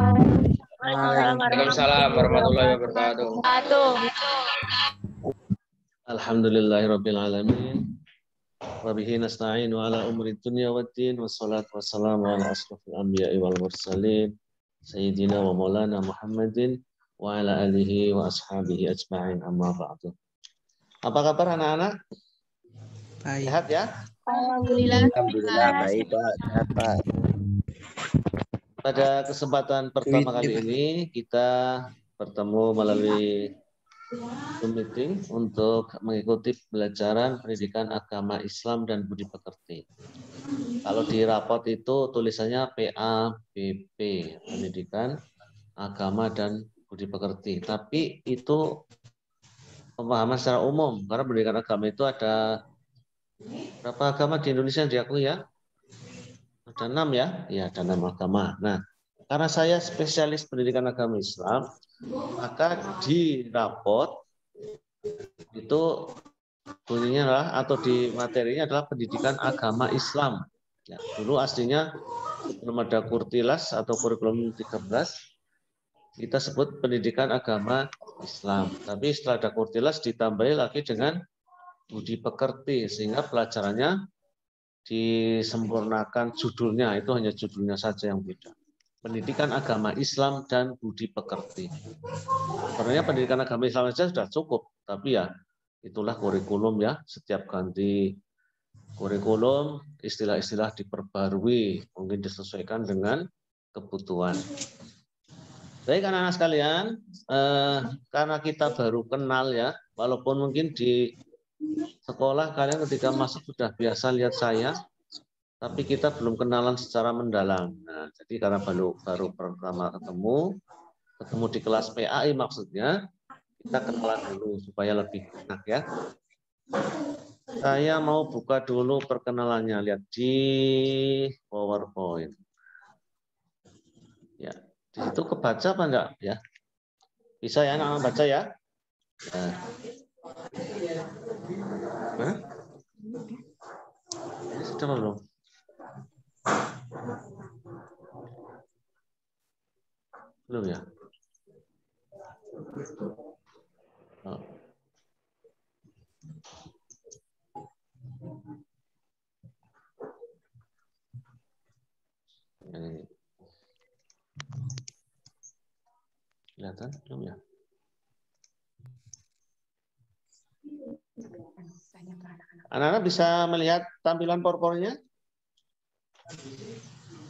Waalaikumsalam warahmatullahi wabarakatuh. Alhamdulillahirabbil alamin. Wa bihi nasta'inu ala umuri dunya waddin wassalatu wassalamu ala asrofil anbiya'i wal mursalin sayyidina wa maulana Muhammadin wa ala alihi wa ashabihi ajma'in amma ba'du. Apa kabar anak-anak? Baik. Sehat ya? Alhamdulillah. Alhamdulillah baik Pak. Sehat Pak. Pada kesempatan pertama kali ini kita bertemu melalui Zoom meeting untuk mengikuti pelajaran pendidikan agama Islam dan budi pekerti. Kalau di rapot itu tulisannya PABP, pendidikan agama dan budi pekerti. Tapi itu pemahaman secara umum, karena pendidikan agama itu ada berapa agama di Indonesia yang diakui ya? Ada 6 ya? Ya, ada 6 agama. Nah, karena saya spesialis pendidikan agama Islam, maka di rapot itu bunyinya adalah atau di materinya adalah pendidikan agama Islam. Ya, dulu aslinya sebelum ada Kurtilas atau kurikulum 13 kita sebut pendidikan agama Islam. Tapi setelah ada Kurtilas ditambahi lagi dengan budi pekerti sehingga pelajarannya disempurnakan judulnya, itu hanya judulnya saja yang beda. Pendidikan agama Islam dan budi pekerti. Sebenarnya pendidikan agama Islam saja sudah cukup, tapi ya itulah kurikulum ya, setiap ganti kurikulum istilah-istilah diperbarui, mungkin disesuaikan dengan kebutuhan. Baik anak-anak sekalian, karena kita baru kenal ya, walaupun mungkin di sekolah kalian ketika masuk sudah biasa lihat saya, tapi kita belum kenalan secara mendalam. Nah, jadi karena baru pertama ketemu di kelas PAI maksudnya, kita kenalan dulu supaya lebih enak ya. Saya mau buka dulu perkenalannya, lihat di PowerPoint. Ya, di situ kebaca apa enggak ya? Bisa ya anak-anak baca ya? Nah. Hah? Ini sudah belum? Belum ya? Oh. Ini. Kelihatan belum ya? Anak-anak bisa melihat tampilan PowerPoint-nya?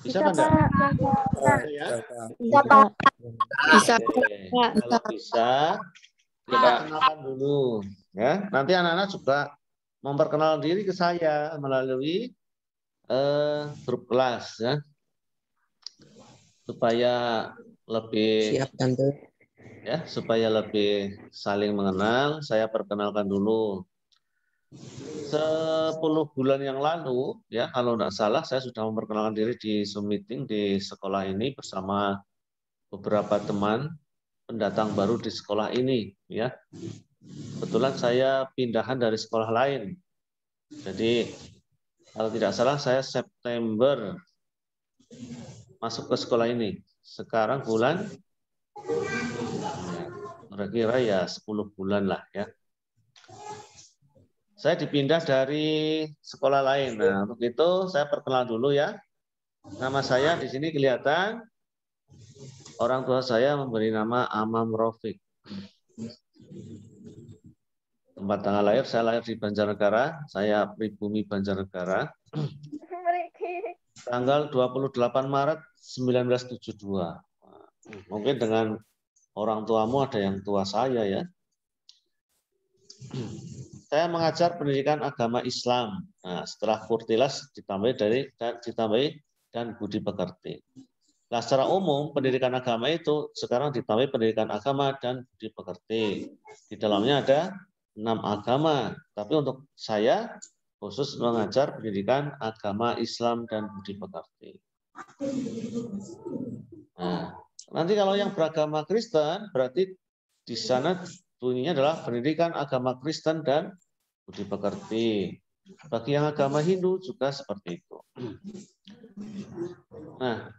Bisa kan enggak? Bisa. Kalau bisa, kita kenalan dulu. Ya, nanti anak-anak juga memperkenalkan diri ke saya melalui grup kelas ya, supaya lebih Siap Tante. Ya, supaya lebih saling mengenal. Saya perkenalkan dulu. 10 bulan yang lalu, ya kalau tidak salah, saya sudah memperkenalkan diri di Zoom meeting di sekolah ini bersama beberapa teman pendatang baru di sekolah ini. Ya, kebetulan saya pindahan dari sekolah lain. Jadi kalau tidak salah saya September masuk ke sekolah ini. Sekarang bulan kira-kira ya 10 bulan lah ya. Saya dipindah dari sekolah lain. Nah, untuk itu saya perkenalan dulu ya. Nama saya di sini kelihatan. Orang tua saya memberi nama Amam Rafiq. Tempat tanggal lahir, saya lahir di Banjarnegara. Saya pribumi Banjarnegara. Tanggal 28 Maret 1972. Mungkin dengan orang tuamu ada yang tua saya ya. Saya mengajar pendidikan agama Islam. Nah, setelah Kurtilas ditambahi dan budi pekerti. Nah, secara umum pendidikan agama itu sekarang ditambahi pendidikan agama dan budi pekerti. Di dalamnya ada 6 agama. Tapi untuk saya khusus mengajar pendidikan agama Islam dan budi pekerti. Nah, nanti kalau yang beragama Kristen berarti di sana bunyinya adalah pendidikan agama Kristen dan budi pekerti. Bagi yang agama Hindu juga seperti itu. Nah,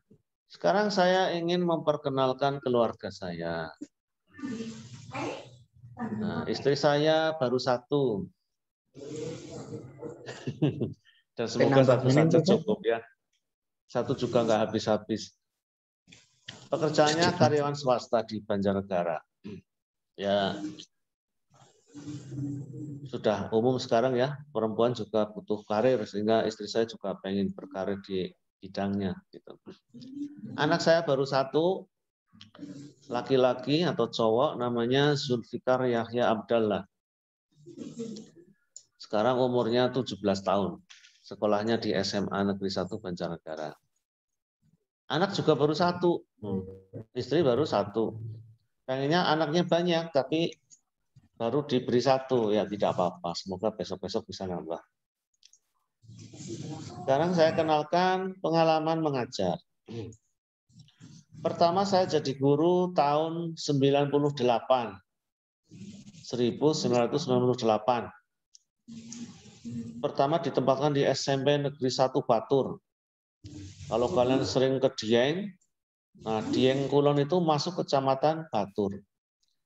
Sekarang saya ingin memperkenalkan keluarga saya. Nah, istri saya baru satu. Dan semoga satu saja cukup ya. Satu juga nggak habis-habis. Pekerjaannya karyawan swasta di Banjarnegara. Ya, sudah umum sekarang ya, perempuan juga butuh karir, sehingga istri saya juga pengen berkarir di bidangnya. Gitu. Anak saya baru satu, laki-laki atau cowok, namanya Zulfikar Yahya Abdallah. Sekarang umurnya 17 tahun. Sekolahnya di SMA Negeri 1 Banjarnegara. Anak juga baru satu. Istri baru satu. Pengennya anaknya banyak, tapi baru diberi satu. Ya tidak apa-apa. Semoga besok-besok bisa nambah. Sekarang saya kenalkan pengalaman mengajar. Pertama saya jadi guru tahun 1998. Pertama ditempatkan di SMP Negeri 1 Batur. Kalau kalian sering ke Dieng, nah Dieng Kulon itu masuk kecamatan Batur.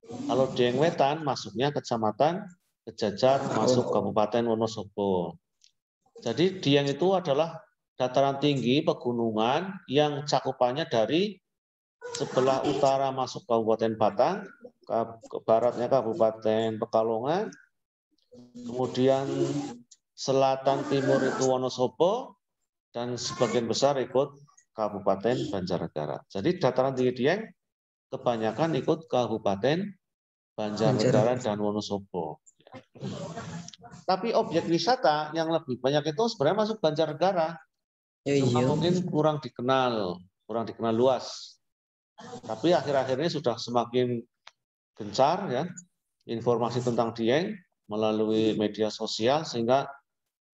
Kalau Dieng Wetan masuknya kecamatan Kejajar, masuk Kabupaten Wonosobo. Jadi Dieng itu adalah dataran tinggi pegunungan yang cakupannya dari sebelah utara masuk Kabupaten Batang, ke baratnya Kabupaten Pekalongan, kemudian selatan timur itu Wonosobo, dan sebagian besar ikut Kabupaten Banjarnegara. Jadi dataran tinggi Dieng kebanyakan ikut Kabupaten Banjarnegara dan Wonosobo. Tapi objek wisata yang lebih banyak itu sebenarnya masuk Banjarnegara. Cuma mungkin kurang dikenal luas. Tapi akhir-akhir ini sudah semakin gencar ya informasi tentang Dieng melalui media sosial, sehingga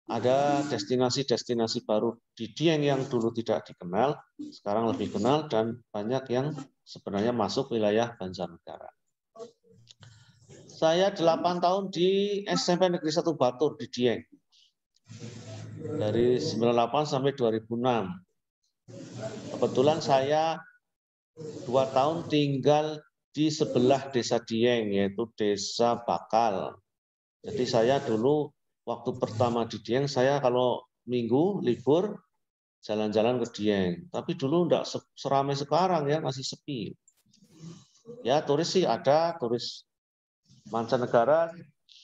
ada destinasi-destinasi baru di Dieng yang dulu tidak dikenal, sekarang lebih kenal, dan banyak yang sebenarnya masuk wilayah Banjarnegara. Saya 8 tahun di SMP Negeri 1 Batur di Dieng. Dari 98 sampai 2006. Kebetulan saya 2 tahun tinggal di sebelah desa Dieng, yaitu Desa Bakal. Jadi saya dulu waktu pertama di Dieng, saya kalau minggu libur jalan-jalan ke Dieng. Tapi dulu enggak seramai sekarang ya, masih sepi. Ya turis sih ada, turis mancanegara,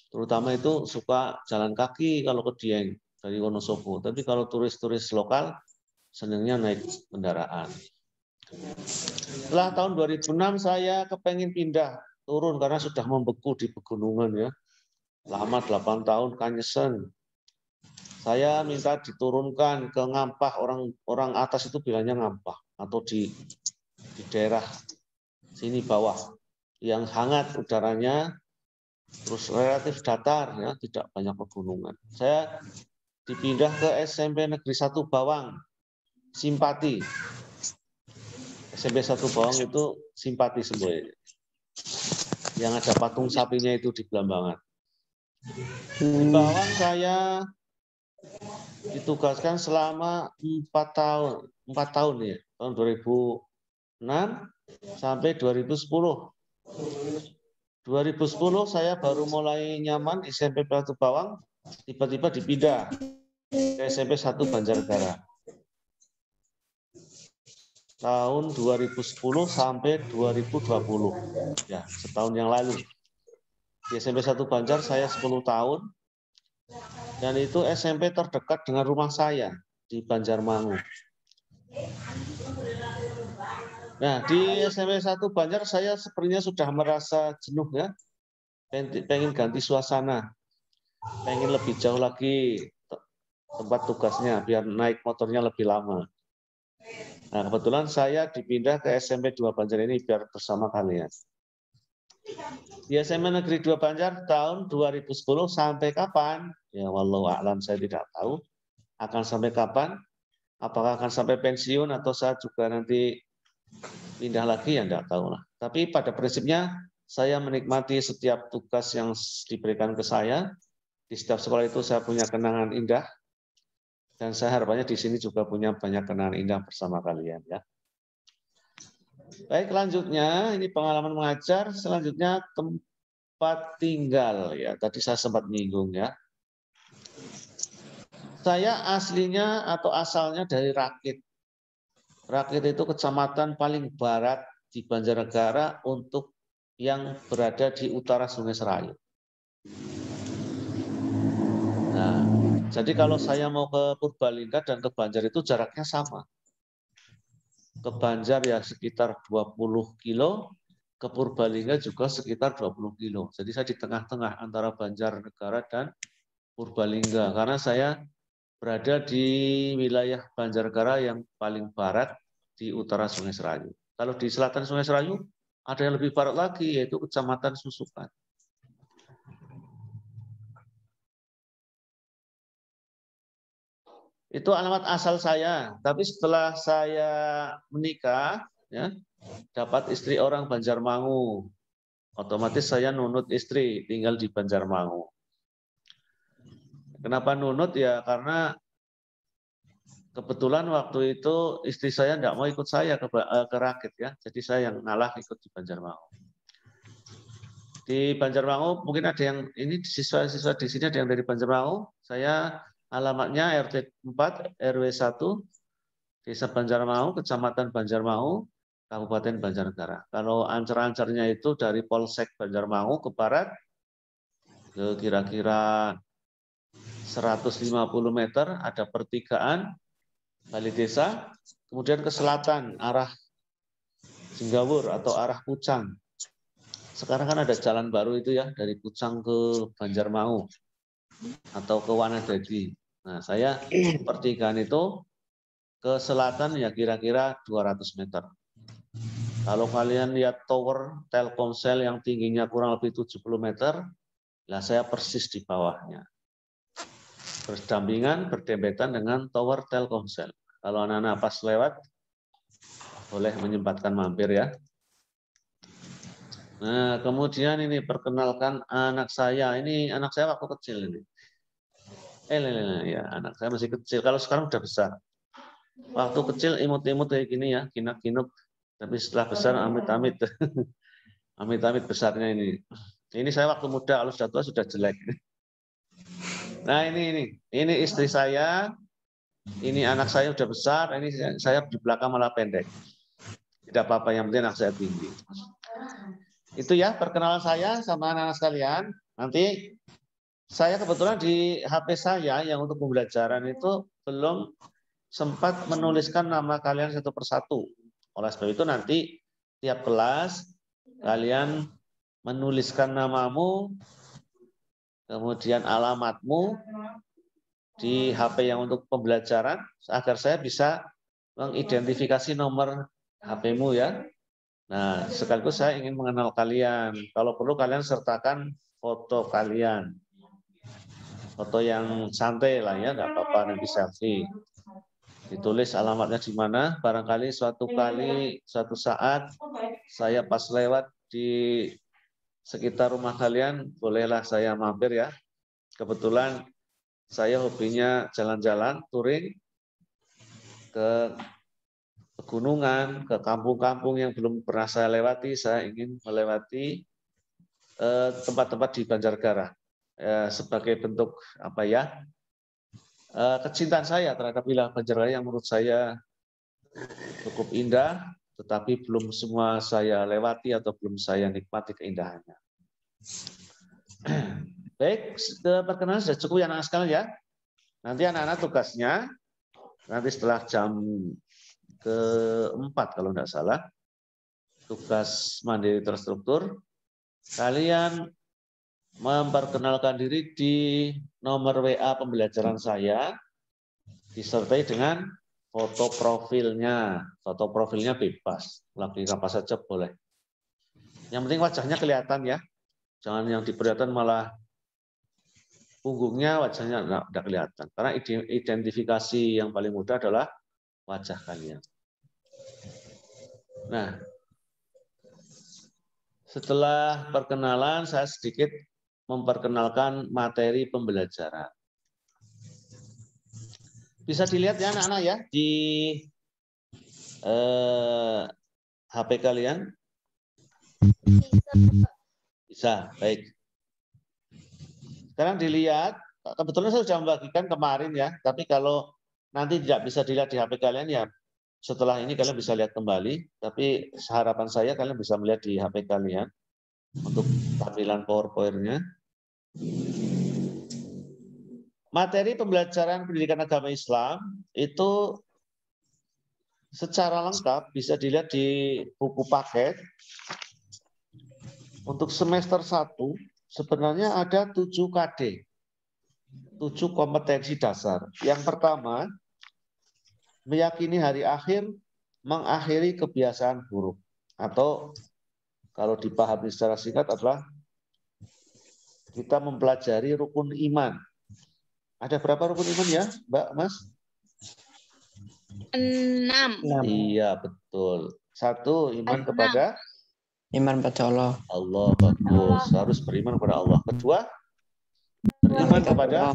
terutama itu suka jalan kaki kalau ke Dieng dari Wonosobo. Tapi kalau turis-turis lokal senangnya naik kendaraan. Setelah tahun 2006 saya kepengen pindah turun karena sudah membeku di pegunungan ya. Lama 8 tahun Kanyesen. Saya minta diturunkan ke Ngampah, orang atas itu bilangnya Ngampah, atau di daerah sini bawah yang hangat udaranya, terus relatif datar ya, tidak banyak pegunungan. Saya dipindah ke SMP Negeri 1 Bawang, Simpati. SMP 1 Bawang itu Simpati semuanya. Yang ada patung sapinya itu di Blambangan. Di Bawang saya ditugaskan selama 4 tahun ya, tahun 2006 sampai 2010. 2010 saya baru mulai nyaman SMP 1 Bawang, tiba-tiba dipindah ke SMP 1 Banjarnegara. Tahun 2010 sampai 2020. Ya, setahun yang lalu. Di SMP 1 Banjar saya 10 tahun. Dan itu SMP terdekat dengan rumah saya di Banjarmangu. Nah, di SMP 1 Banjar saya sepertinya sudah merasa jenuh ya. Pengen ganti suasana. Pengen lebih jauh lagi tempat tugasnya biar naik motornya lebih lama. Nah, kebetulan saya dipindah ke SMP 2 Banjar ini biar bersama kalian. Di SMP Negeri 2 Banjar tahun 2010 sampai kapan? Ya wallahu a'lam, saya tidak tahu akan sampai kapan. Apakah akan sampai pensiun atau saya juga nanti pindah lagi, ya enggak tahu lah. Tapi pada prinsipnya saya menikmati setiap tugas yang diberikan ke saya. Di setiap sekolah itu saya punya kenangan indah. Dan saya harapannya di sini juga punya banyak kenangan indah bersama kalian ya. Baik, selanjutnya ini pengalaman mengajar, selanjutnya tempat tinggal ya. Tadi saya sempat menyinggung ya. Saya aslinya atau asalnya dari Rakit. Rakit itu kecamatan paling barat di Banjarnegara untuk yang berada di utara Sungai Serayu. Nah, jadi kalau saya mau ke Purbalingga dan ke Banjar itu jaraknya sama. Ke Banjar ya sekitar 20 kilo, ke Purbalingga juga sekitar 20 kilo. Jadi saya di tengah-tengah antara Banjarnegara dan Purbalingga. Karena saya berada di wilayah Banjarnegara yang paling barat di utara Sungai Serayu. Kalau di selatan Sungai Serayu, ada yang lebih barat lagi, yaitu Kecamatan Susukan. Itu alamat asal saya. Tapi setelah saya menikah, ya, dapat istri orang Banjarmangu. Otomatis saya nunut istri, tinggal di Banjarmangu. Kenapa nunut? Ya karena kebetulan waktu itu istri saya tidak mau ikut saya ke Rakit ya. Jadi saya yang ngalah ikut di Banjarmangu. Di Banjarmangu mungkin ada yang ini siswa-siswa di sini ada yang dari Banjarmangu. Saya alamatnya RT 4 RW 1 Desa Banjarmangu, Kecamatan Banjarmangu, Kabupaten Banjarnegara. Kalau ancar-ancarnya itu dari Polsek Banjarmangu ke barat ke kira-kira 150 meter ada pertigaan Balai Desa, kemudian ke selatan arah Jenggawur atau arah Pucang. Sekarang kan ada jalan baru itu ya dari Pucang ke Banjarmangu atau ke Wanadadi. Nah, saya pertigaan itu ke selatan ya kira-kira 200 meter. Kalau kalian lihat tower Telkomsel yang tingginya kurang lebih 70 meter, lah saya persis di bawahnya. Berdampingan, berdempetan dengan tower Telkomsel. Kalau anak-anak pas lewat, boleh menyempatkan mampir ya. Nah, kemudian ini perkenalkan anak saya. Ini anak saya waktu kecil ini. Ya, anak saya masih kecil. Kalau sekarang udah besar. Waktu kecil imut-imut kayak gini ya, kinak-kinuk. Tapi setelah besar amit-amit. Amit-amit besarnya ini. Ini saya waktu muda, kalau sudah tua sudah jelek. Nah, ini istri saya. Ini anak saya udah besar, ini saya di belakang malah pendek. Tidak apa-apa, yang penting anak saya tinggi. Itu ya perkenalan saya sama anak-anak sekalian. Nanti saya kebetulan di HP saya yang untuk pembelajaran itu belum sempat menuliskan nama kalian satu persatu. Oleh sebab itu nanti tiap kelas kalian menuliskan namamu, kemudian alamatmu di HP yang untuk pembelajaran agar saya bisa mengidentifikasi nomor HP-mu ya. Nah, sekaligus saya ingin mengenal kalian. Kalau perlu kalian sertakan foto kalian. Foto yang santai lah ya, nggak apa-apa nanti selfie. Ditulis alamatnya di mana, barangkali suatu saat saya pas lewat di sekitar rumah kalian, bolehlah saya mampir ya. Kebetulan saya hobinya jalan-jalan, touring ke pegunungan, ke kampung-kampung yang belum pernah saya lewati. Saya ingin melewati tempat-tempat di Banjarnegara sebagai bentuk apa ya kecintaan saya terhadap wilayah Banjarnegara yang menurut saya cukup indah, tetapi belum semua saya lewati atau belum saya nikmati keindahannya. Baik, perkenalan sudah cukup ya anak sekalian ya. Nanti anak-anak tugasnya nanti setelah jam ke-4 kalau tidak salah, tugas mandiri terstruktur, kalian memperkenalkan diri di nomor WA pembelajaran saya, disertai dengan foto profilnya. Foto profilnya bebas, lagi apa saja boleh. Yang penting wajahnya kelihatan ya, jangan yang diperlihatkan malah punggungnya, wajahnya tidak kelihatan. Karena identifikasi yang paling mudah adalah wajah kalian. Nah, setelah perkenalan, saya sedikit memperkenalkan materi pembelajaran. Bisa dilihat ya anak-anak ya di HP kalian? Bisa, baik. Sekarang dilihat, kebetulan saya sudah membagikan kemarin ya, tapi kalau nanti tidak bisa dilihat di HP kalian ya, setelah ini kalian bisa lihat kembali, tapi harapan saya kalian bisa melihat di HP kalian untuk tampilan PowerPoint-nya. Materi pembelajaran pendidikan agama Islam itu secara lengkap bisa dilihat di buku paket. Untuk semester 1 sebenarnya ada 7 KD, 7 kompetensi dasar. Yang pertama, meyakini hari akhir, mengakhiri kebiasaan buruk. Atau kalau dipahami secara singkat adalah kita mempelajari rukun iman. Ada berapa rukun iman ya, Mbak, Mas? 6. Iya, betul. 1, iman kepada Iman pada Allah. Allah, bagus. Harus beriman kepada Allah. Kedua, beriman kepada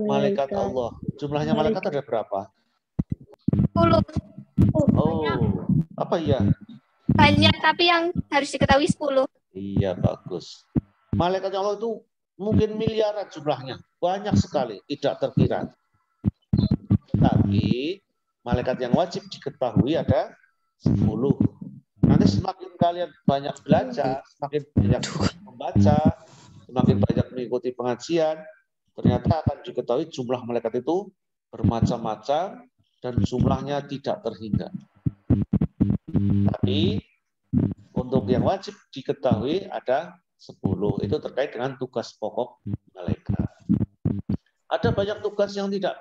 malaikat Allah. Jumlahnya malaikat ada berapa? 10. Oh, apa ya? Banyak, tapi yang harus diketahui 10. Iya, bagus. Malaikat Allah itu mungkin miliaran jumlahnya. Banyak sekali, tidak terkira. Tapi malaikat yang wajib diketahui ada 10. Nanti semakin kalian banyak belajar, semakin banyak membaca, semakin banyak mengikuti pengajian, ternyata akan diketahui jumlah malaikat itu bermacam-macam dan jumlahnya tidak terhingga. Tapi untuk yang wajib diketahui ada 10. Itu terkait dengan tugas pokok malaikat. Ada banyak tugas yang tidak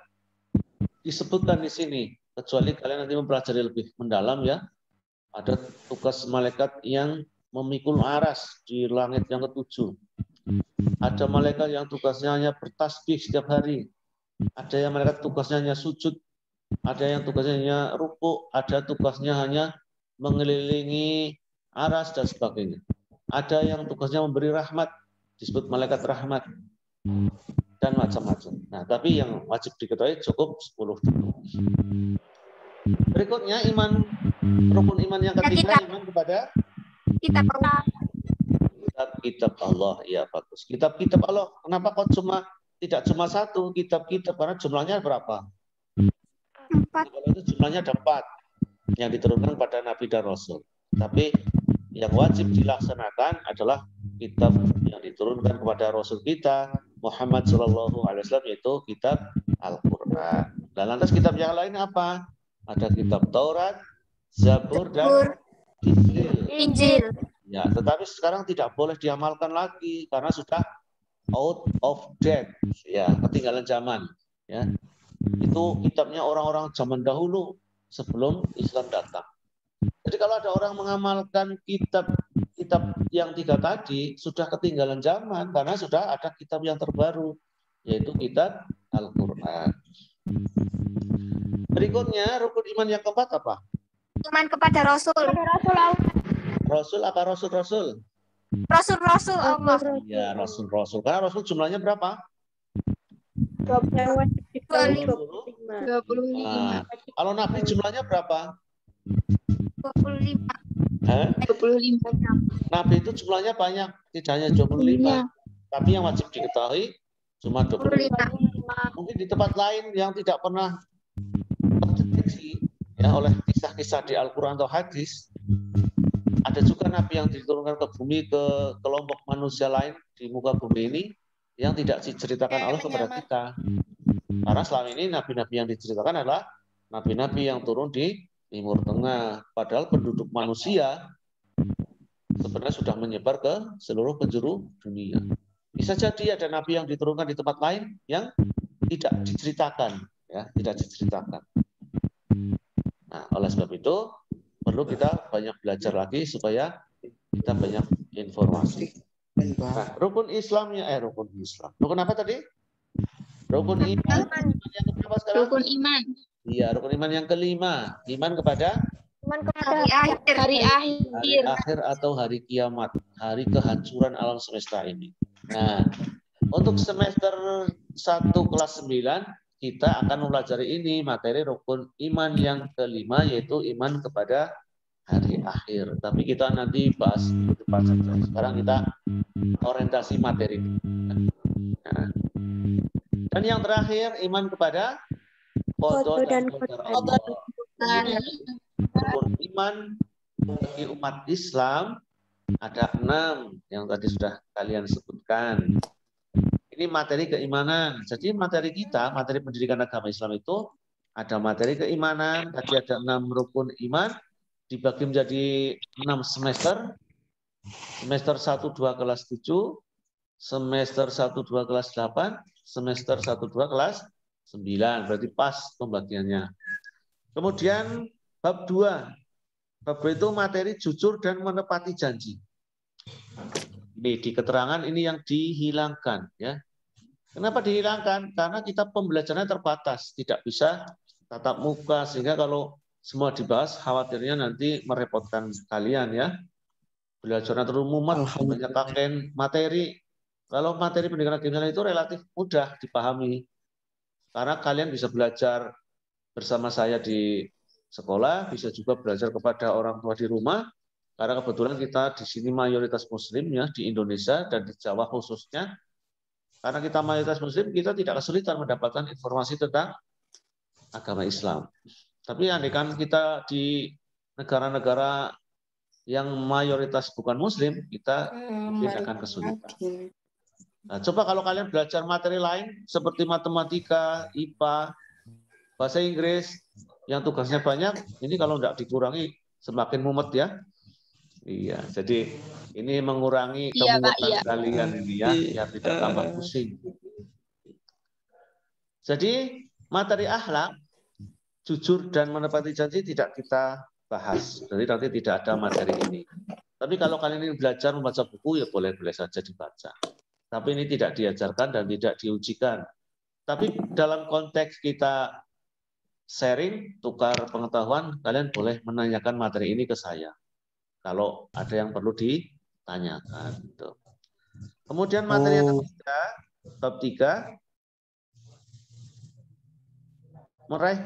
disebutkan di sini, kecuali kalian nanti mempelajari lebih mendalam ya. Ada tugas malaikat yang memikul aras di langit yang ke-7. Ada malaikat yang tugasnya hanya bertasbih setiap hari. Ada yang malaikat tugasnya hanya sujud. Ada yang tugasnya hanya rukuk. Ada tugasnya hanya mengelilingi aras dan sebagainya. Ada yang tugasnya memberi rahmat, disebut malaikat rahmat. Dan macam-macam. Nah, tapi yang wajib diketahui cukup 10 dulu. Berikutnya rukun iman yang ketiga, iman kepada kitab Allah. Ya, bagus. Kitab-kitab Allah. Kenapa kok tidak cuma 1 kitab-kitab? Karena jumlahnya berapa? 4. Kalau itu jumlahnya ada 4 yang diturunkan pada Nabi dan Rasul. Tapi yang wajib dilaksanakan adalah kitab yang diturunkan kepada Rasul kita Muhammad SAW, yaitu kitab Al-Quran. Dan lantas kitab yang lain apa? Ada kitab Taurat, Zabur, dan Injil. Ya, tetapi sekarang tidak boleh diamalkan lagi karena sudah out of date, ya, ketinggalan zaman. Ya, itu kitabnya orang-orang zaman dahulu sebelum Islam datang. Jadi kalau ada orang mengamalkan kitab yang 3 tadi sudah ketinggalan zaman karena sudah ada kitab yang terbaru, yaitu kitab Al-Quran. Berikutnya rukun iman yang keempat apa? Iman kepada Rasul. Rasul apa Rasul? Rasul Allah. Ya, Rasul. Karena Rasul jumlahnya berapa? 25. Nah, kalau Nabi jumlahnya berapa? 25. 25. Nabi itu jumlahnya banyak, tidak hanya 25. Tapi yang wajib diketahui cuma 25. Mungkin di tempat lain yang tidak pernah terdeteksi ya oleh kisah-kisah di Al-Quran atau hadis, ada juga Nabi yang diturunkan ke bumi, ke kelompok manusia lain di muka bumi ini yang tidak diceritakan Allah kepada kita. Karena selama ini nabi-nabi yang diceritakan adalah nabi-nabi yang turun di Timur Tengah. Padahal penduduk manusia sebenarnya sudah menyebar ke seluruh penjuru dunia. Bisa jadi ada nabi yang diturunkan di tempat lain yang tidak diceritakan, ya, tidak diceritakan. Nah, oleh sebab itu perlu kita banyak belajar lagi supaya kita banyak informasi. Nah, rukun Islamnya, rukun Islam. Rukun apa tadi? Rukun iman. Yang keberapa sekarang? Rukun iman. Iya, rukun iman yang kelima. Iman kepada Hari akhir atau hari kiamat, hari kehancuran alam semesta ini. Nah, untuk semester 1 kelas 9 kita akan mempelajari ini materi rukun iman yang kelima, yaitu iman kepada hari akhir. Tapi kita nanti bahas di depan saja. Sekarang kita orientasi materi. Nah. Dan yang terakhir, iman kepada qada dan qadar Allah. Rukun iman bagi umat Islam ada 6 yang tadi sudah kalian sebutkan. Ini materi keimanan. Jadi materi kita, materi pendidikan agama Islam itu ada materi keimanan, tadi ada 6 rukun iman, dibagi menjadi 6 semester. Semester 1-2 kelas 7, semester 1-2 kelas 8, semester 1-2 kelas 9. Berarti pas pembagiannya. Kemudian bab 2. Bab 2 itu materi jujur dan menepati janji. Ini di keterangan ini yang dihilangkan, ya. Kenapa dihilangkan? Karena kita pembelajarannya terbatas, tidak bisa tatap muka, sehingga kalau semua dibahas khawatirnya nanti merepotkan kalian, ya. Belajarnya terlalu mumet, banyak kakek materi. Kalau materi pendidikan agama itu relatif mudah dipahami, karena kalian bisa belajar bersama saya di sekolah, bisa juga belajar kepada orang tua di rumah, karena kebetulan kita di sini mayoritas Muslim, ya, di Indonesia dan di Jawa khususnya. Karena kita mayoritas Muslim, kita tidak kesulitan mendapatkan informasi tentang agama Islam. Tapi andaikan kita di negara-negara yang mayoritas bukan Muslim, kita mungkin akan kesulitan. Nah, coba kalau kalian belajar materi lain seperti matematika, IPA, bahasa Inggris, yang tugasnya banyak, ini kalau tidak dikurangi semakin mumet, ya. Iya, jadi ini mengurangi kemumetan kalian ini, ya, biar tidak tambah pusing. Jadi materi akhlak, jujur dan menepati janji tidak kita bahas. Jadi nanti tidak ada materi ini. Tapi kalau kalian ingin belajar membaca buku, ya boleh-boleh saja dibaca. Tapi ini tidak diajarkan dan tidak diujikan. Tapi dalam konteks kita sharing, tukar pengetahuan, kalian boleh menanyakan materi ini ke saya. Kalau ada yang perlu ditanyakan. Kemudian materi yang ketiga, bab 3, meraih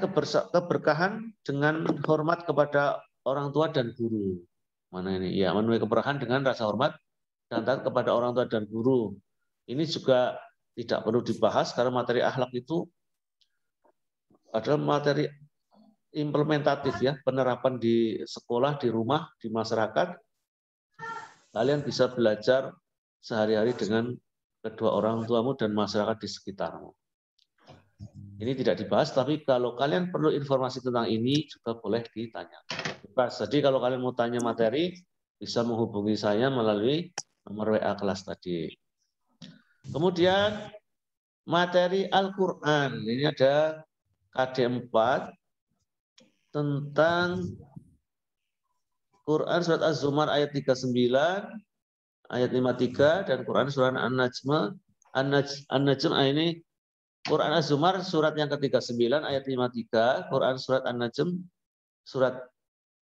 keberkahan dengan hormat kepada orang tua dan guru. Mana ini? Ya, menuai keberkahan dengan rasa hormat dan taat kepada orang tua dan guru. Ini juga tidak perlu dibahas karena materi akhlak itu adalah materi implementatif, ya, penerapan di sekolah, di rumah, di masyarakat. Kalian bisa belajar sehari-hari dengan kedua orang tuamu dan masyarakat di sekitarmu. Ini tidak dibahas, tapi kalau kalian perlu informasi tentang ini juga boleh ditanya. Jadi kalau kalian mau tanya materi, bisa menghubungi saya melalui nomor WA kelas tadi. Kemudian materi Al-Quran. Ini ada KD 4 tentang Quran surat Az-Zumar ayat 39, ayat 53, dan Quran surat An-Najm. An-Najm ini Quran Az-Zumar surat yang ke-39 ayat 53, Quran surat An-Najm surat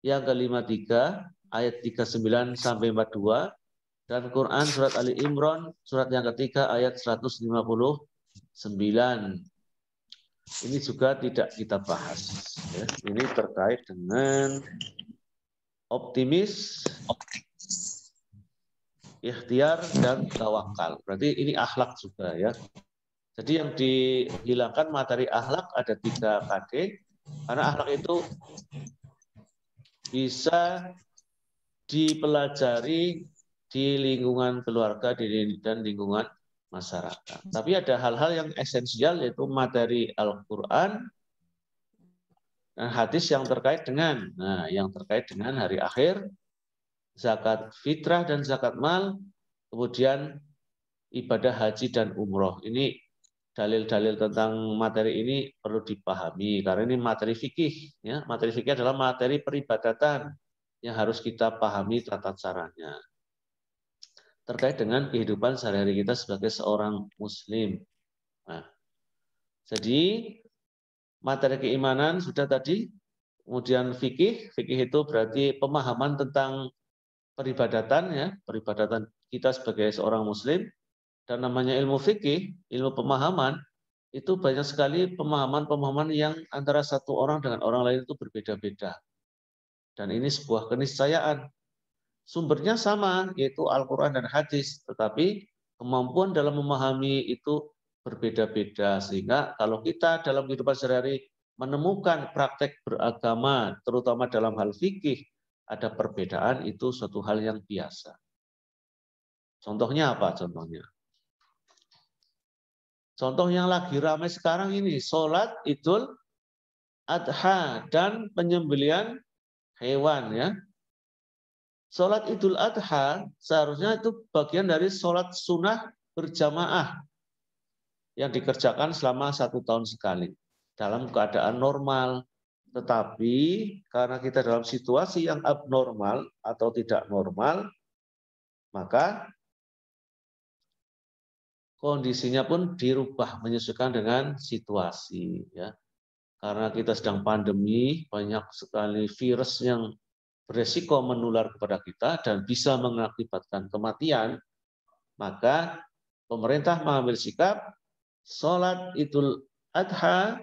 yang ke-53 ayat 39 sampai 42, dan Quran surat Ali Imran surat yang ketiga ayat 159. Ini juga tidak kita bahas, ya. Ini terkait dengan optimis, ikhtiar, dan tawakal. Berarti ini akhlak juga, ya. Jadi yang dihilangkan materi akhlak ada 3 KD, karena akhlak itu bisa dipelajari di lingkungan keluarga dan lingkungan masyarakat. Tapi ada hal-hal yang esensial, yaitu materi Al-Quran dan hadis yang terkait dengan, yang terkait dengan hari akhir, zakat fitrah dan zakat mal, kemudian ibadah haji dan umroh. Ini dalil-dalil tentang materi ini perlu dipahami karena ini materi fikih, ya. Materi fikih adalah materi peribadatan yang harus kita pahami tata caranya terkait dengan kehidupan sehari-hari kita sebagai seorang muslim. Nah, jadi materi keimanan sudah tadi, kemudian fikih itu berarti pemahaman tentang peribadatan, ya, peribadatan kita sebagai seorang muslim. Dan namanya ilmu fikih, ilmu pemahaman, itu banyak sekali pemahaman-pemahaman yang antara satu orang dengan orang lain itu berbeda-beda. Dan ini sebuah keniscayaan. Sumbernya sama, yaitu Al-Quran dan hadis. Tetapi kemampuan dalam memahami itu berbeda-beda. Sehingga kalau kita dalam kehidupan sehari-hari menemukan praktek beragama, terutama dalam hal fikih, ada perbedaan, itu suatu hal yang biasa. Contohnya apa? Contoh yang lagi ramai sekarang ini, sholat Idul Adha dan penyembelihan hewan, ya. Sholat Idul Adha seharusnya itu bagian dari sholat sunnah berjamaah yang dikerjakan selama 1 tahun sekali dalam keadaan normal. Tetapi karena kita dalam situasi yang abnormal atau tidak normal, maka kondisinya pun dirubah menyesuaikan dengan situasi, ya. Karena kita sedang pandemi, banyak sekali virus yang beresiko menular kepada kita dan bisa mengakibatkan kematian, maka pemerintah mengambil sikap sholat Idul Adha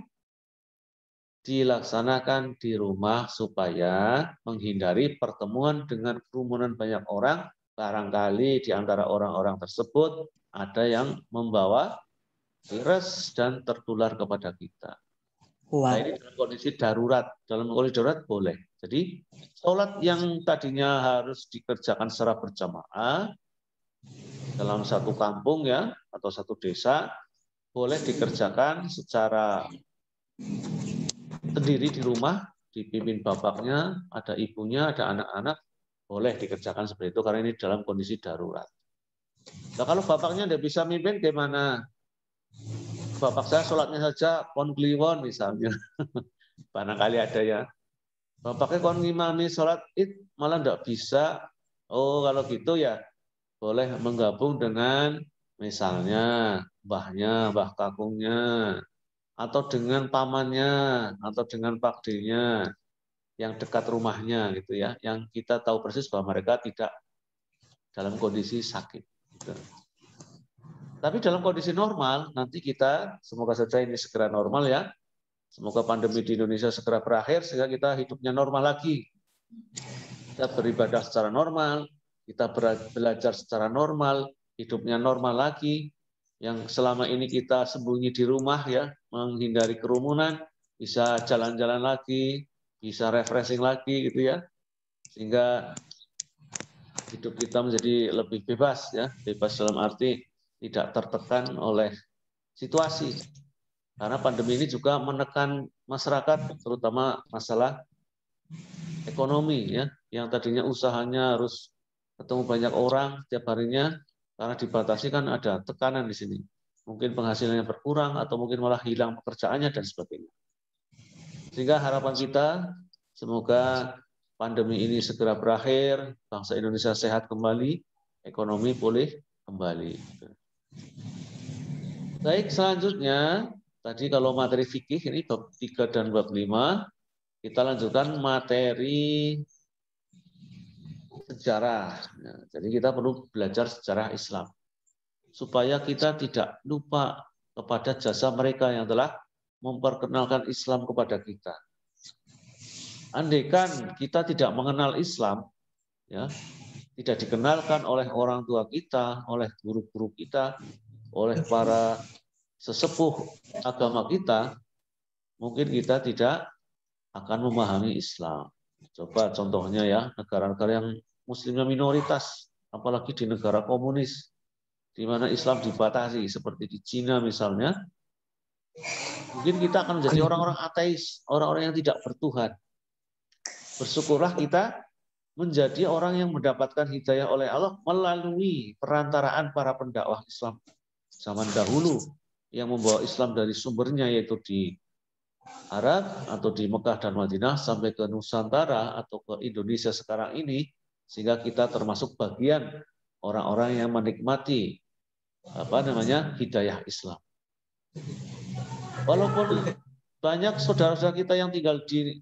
dilaksanakan di rumah supaya menghindari pertemuan dengan kerumunan banyak orang. Barangkali di antara orang-orang tersebut ada yang membawa virus dan tertular kepada kita. Nah, ini dalam kondisi darurat. Dalam kondisi darurat boleh. Jadi sholat yang tadinya harus dikerjakan secara berjamaah dalam satu kampung, ya, atau satu desa, boleh dikerjakan secara sendiri di rumah, dipimpin bapaknya, ada ibunya, ada anak-anak, boleh dikerjakan seperti itu karena ini dalam kondisi darurat. Nah, kalau bapaknya tidak bisa mimpin, gimana? Bapak saya sholatnya saja kon kliwon misalnya. Barangkali ada ya. Bapaknya kon ngimami sholat id malah tidak bisa. Oh, kalau gitu ya boleh menggabung dengan misalnya mbahnya, mbah kakungnya, atau dengan pamannya, atau dengan pakdenya yang dekat rumahnya gitu ya, yang kita tahu persis bahwa mereka tidak dalam kondisi sakit. Gitu. Tapi dalam kondisi normal, nanti kita, semoga saja ini segera normal ya, semoga pandemi di Indonesia segera berakhir sehingga kita hidupnya normal lagi. Kita beribadah secara normal, kita belajar secara normal, hidupnya normal lagi. Yang selama ini kita sembunyi di rumah ya, menghindari kerumunan, bisa jalan-jalan lagi, bisa refreshing lagi gitu ya, sehingga hidup kita menjadi lebih bebas ya, bebas dalam arti tidak tertekan oleh situasi. Karena pandemi ini juga menekan masyarakat, terutama masalah ekonomi ya, yang tadinya usahanya harus ketemu banyak orang setiap harinya, karena dibatasi kan ada tekanan di sini. Mungkin penghasilannya berkurang atau mungkin malah hilang pekerjaannya dan sebagainya. Sehingga harapan kita semoga pandemi ini segera berakhir, bangsa Indonesia sehat kembali, ekonomi pulih kembali. Baik, selanjutnya tadi kalau materi fikih ini bab 3 dan bab 5, kita lanjutkan materi sejarah. Nah, jadi kita perlu belajar sejarah Islam supaya kita tidak lupa kepada jasa mereka yang telah memperkenalkan Islam kepada kita. Andaikan kita tidak mengenal Islam, ya, tidak dikenalkan oleh orang tua kita, oleh guru-guru kita, oleh para sesepuh agama kita, mungkin kita tidak akan memahami Islam. Coba contohnya ya, negara-negara yang muslimnya minoritas, apalagi di negara komunis, di mana Islam dibatasi, seperti di Cina misalnya, mungkin kita akan menjadi orang-orang ateis, orang-orang yang tidak bertuhan. Bersyukurlah kita menjadi orang yang mendapatkan hidayah oleh Allah melalui perantaraan para pendakwah Islam zaman dahulu yang membawa Islam dari sumbernya, yaitu di Arab atau di Mekah dan Madinah sampai ke Nusantara atau ke Indonesia sekarang ini, sehingga kita termasuk bagian orang-orang yang menikmati hidayah Islam. Walaupun banyak saudara-saudara kita yang tinggal di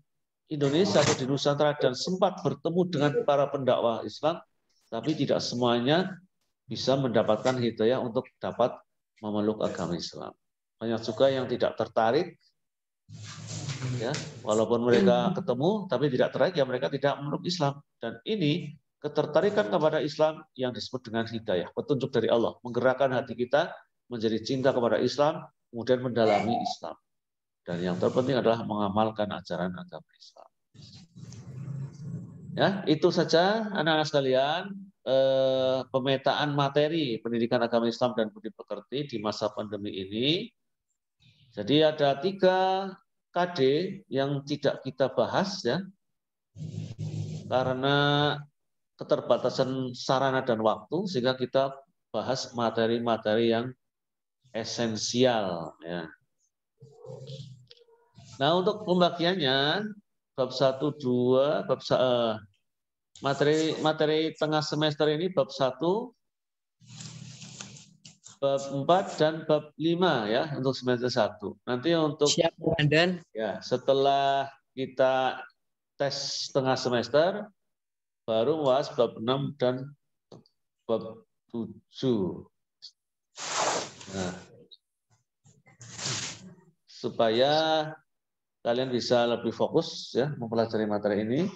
Indonesia atau di Nusantara dan sempat bertemu dengan para pendakwah Islam, tapi tidak semuanya bisa mendapatkan hidayah untuk dapat memeluk agama Islam. Banyak juga yang tidak tertarik Ya, walaupun mereka ketemu tapi tidak terakhir, ya mereka tidak memeluk Islam. Dan ini ketertarikan kepada Islam yang disebut dengan hidayah, petunjuk dari Allah, menggerakkan hati kita menjadi cinta kepada Islam, kemudian mendalami Islam. Dan yang terpenting adalah mengamalkan ajaran agama Islam. Ya, itu saja anak-anak sekalian, pemetaan materi pendidikan agama Islam dan budi pekerti di masa pandemi ini. Jadi ada 3 KD yang tidak kita bahas ya, karena keterbatasan sarana dan waktu, sehingga kita bahas materi-materi yang esensial ya. Nah, untuk pembagiannya bab 1, 2, materi tengah semester ini bab 1, bab 4 dan bab 5 ya untuk semester 1. Nanti untuk Siap, Komandan. ya, setelah kita tes tengah semester baru membahas bab 6 dan bab 7. Nah, supaya kalian bisa lebih fokus ya mempelajari materi ini,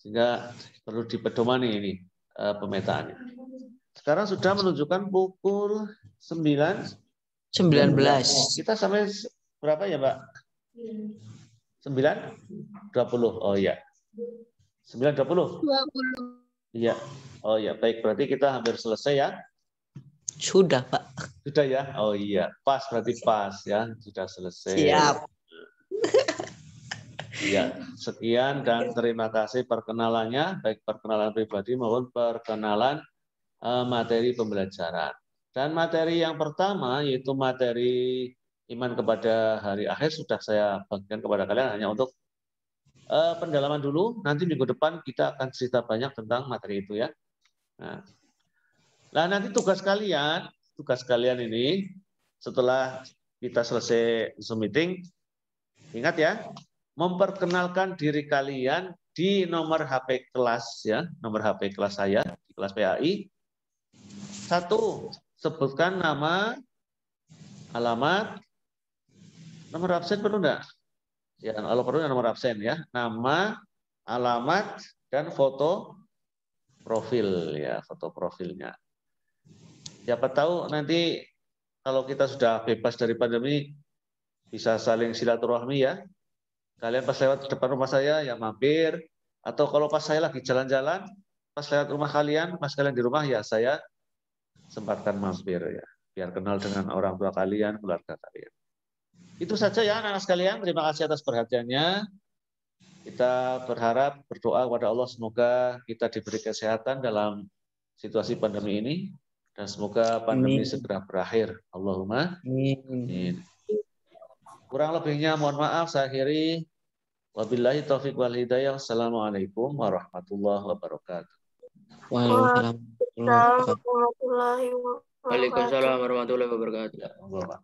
sehingga perlu dipedomani ini pemetaannya. Sekarang sudah menunjukkan pukul 9.19. Kita sampai berapa ya, Mbak? 9.20. Oh iya. 9.20. 20. Iya. Oh iya, baik, berarti kita hampir selesai ya. Sudah, Pak. Sudah ya? Oh iya, pas, berarti pas ya, sudah selesai. Siap. Ya, sekian dan terima kasih perkenalannya, baik perkenalan pribadi maupun perkenalan materi pembelajaran. Dan materi yang pertama yaitu materi iman kepada hari akhir sudah saya bagikan kepada kalian hanya untuk pendalaman dulu. Nanti minggu depan kita akan cerita banyak tentang materi itu ya. Nah, nanti tugas kalian ini setelah kita selesai Zoom meeting, ingat ya, memperkenalkan diri kalian di nomor HP kelas ya, nomor HP kelas saya di kelas PAI. 1, sebutkan nama, alamat, nomor absen perlu enggak? Ya, kalau perlu nomor absen ya, nama, alamat dan foto profil ya, foto profilnya. Siapa tahu nanti kalau kita sudah bebas dari pandemi bisa saling silaturahmi ya. Kalian pas lewat depan rumah saya ya mampir, atau kalau pas saya lagi jalan-jalan, pas lewat rumah kalian, pas kalian di rumah ya saya sempatkan mampir ya, biar kenal dengan orang tua kalian, keluarga kalian. Itu saja ya anak-anak sekalian, terima kasih atas perhatiannya. Kita berharap, berdoa kepada Allah semoga kita diberi kesehatan dalam situasi pandemi ini dan semoga pandemi segera berakhir. Allahumma amin. Kurang lebihnya mohon maaf, saya akhiri. Wabillahi taufiq wal hidayah. Assalamualaikum warahmatullahi wabarakatuh. Waalaikumsalam. Warahmatullahi wabarakatuh. Waalaikumsalam warahmatullahi wabarakatuh. Ya, Allah.